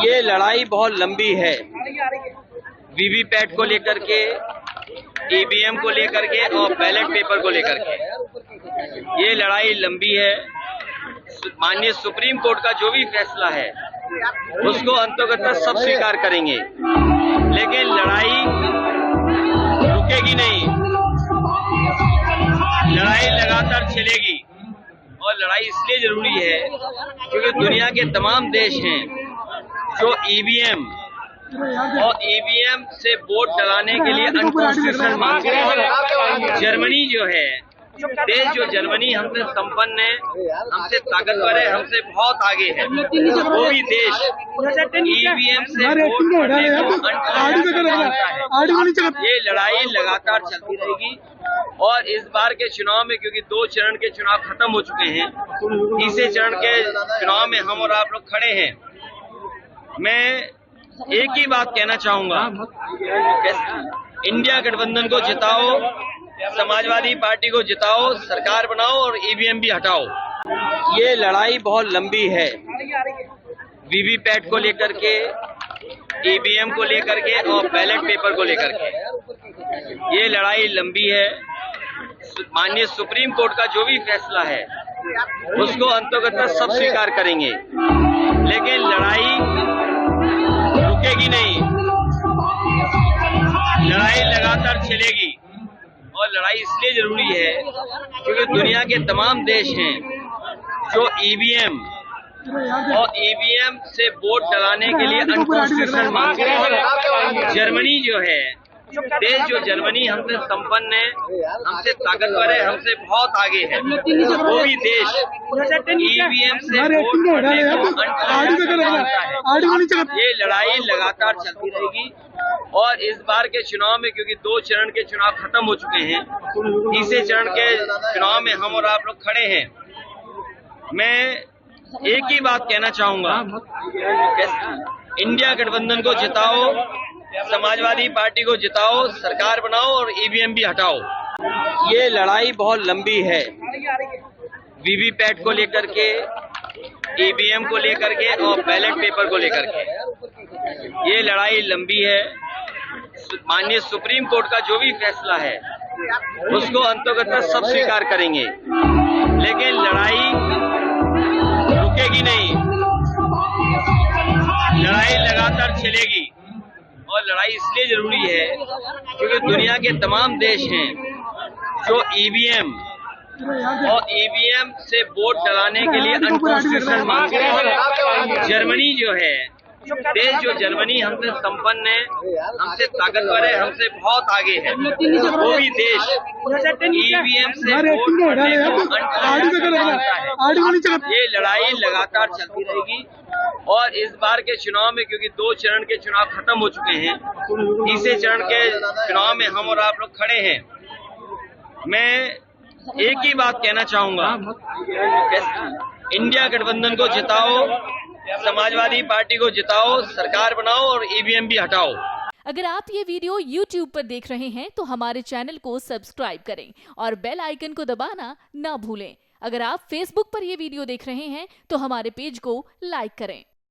ये लड़ाई बहुत लंबी है। वीवीपैट को लेकर के, ईवीएम को लेकर के और बैलेट पेपर को लेकर के ये लड़ाई लंबी है। माननीय सुप्रीम कोर्ट का जो भी फैसला है उसको अंततः सब स्वीकार करेंगे, लेकिन लड़ाई रुकेगी नहीं। लड़ाई लगातार चलेगी और लड़ाई इसलिए जरूरी है क्योंकि दुनिया के तमाम देश हैं जो ईवीएम और ईवीएम से वोट डलाने के लिए अनकॉन्स्टिट्यूशनल मांगते हैं। जर्मनी जो है देश, जो जर्मनी हमसे संपन्न है, हमसे ताकतवर है, हमसे बहुत आगे है, वो भी देश ईवीएम से वोट करने को अनकॉन्स्टिट्यूशनल मानता है। ये लड़ाई लगातार चलती रहेगी और इस बार के चुनाव में, क्योंकि 2 चरण के चुनाव खत्म हो चुके हैं, तीसरे चरण के चुनाव में हम और आप लोग खड़े हैं। मैं एक ही बात कहना चाहूंगा, इंडिया गठबंधन को जिताओ, समाजवादी पार्टी को जिताओ, सरकार बनाओ और ईवीएम भी हटाओ। ये लड़ाई बहुत लंबी है। वीवीपैट को लेकर के, ईवीएम को लेकर के और बैलेट पेपर को लेकर के ये लड़ाई लंबी है। माननीय सुप्रीम कोर्ट का जो भी फैसला है उसको अंततः सब स्वीकार करेंगे, लेकिन लड़ाई रुकेगी नहीं। लड़ाई लगातार चलेगी और लड़ाई इसलिए जरूरी है क्योंकि दुनिया के तमाम देश हैं जो ईवीएम और ईवीएम से वोट डलाने के लिए अनकॉन्स्टिट्यूशनल मांगते हैं। जर्मनी जो है देश, जो जर्मनी हमसे संपन्न है, हमसे ताकतवर है, हमसे बहुत आगे है, वो भी देश ईवीएम से वोट करने को अनकॉन्स्टिट्यूशनल मानता है। ये लड़ाई लगातार चलती रहेगी और इस बार के चुनाव में, क्योंकि 2 चरण के चुनाव खत्म हो चुके हैं, तीसरे चरण के चुनाव में हम और आप लोग खड़े हैं। मैं एक ही बात कहना चाहूंगा, इंडिया गठबंधन को जिताओ, समाजवादी पार्टी को जिताओ, सरकार बनाओ और ईवीएम भी हटाओ। ये लड़ाई बहुत लंबी है। वीवीपैट को लेकर के, ईवीएम को लेकर के और बैलेट पेपर को लेकर के ये लड़ाई लंबी है। माननीय सुप्रीम कोर्ट का जो भी फैसला है उसको अंततः सब स्वीकार करेंगे, लेकिन लड़ाई रुकेगी नहीं। लड़ाई लगातार चलेगी और लड़ाई इसलिए जरूरी है क्योंकि दुनिया के तमाम देश हैं जो ईवीएम और ईवीएम से वोट डलाने के लिए अनकॉन्स्टिट्यूशनल मांगते हैं। जर्मनी जो है देश, जो जर्मनी हमसे संपन्न है, हमसे ताकतवर है, हमसे बहुत आगे है, वो भी देश ईवीएम से वोट करने को अनकॉन्स्टिट्यूशनल मानता है। ये लड़ाई लगातार चलती रहेगी और इस बार के चुनाव में, क्योंकि 2 चरण के चुनाव खत्म हो चुके हैं, तीसरे चरण के चुनाव में हम और आप लोग खड़े हैं। मैं एक ही बात कहना चाहूंगा, इंडिया गठबंधन को जिताओ, समाजवादी पार्टी को जिताओ, सरकार बनाओ और ईवीएम भी हटाओ। अगर आप ये वीडियो YouTube पर देख रहे हैं तो हमारे चैनल को सब्सक्राइब करें और बेल आइकन को दबाना ना भूलें। अगर आप Facebook पर ये वीडियो देख रहे हैं तो हमारे पेज को लाइक करें।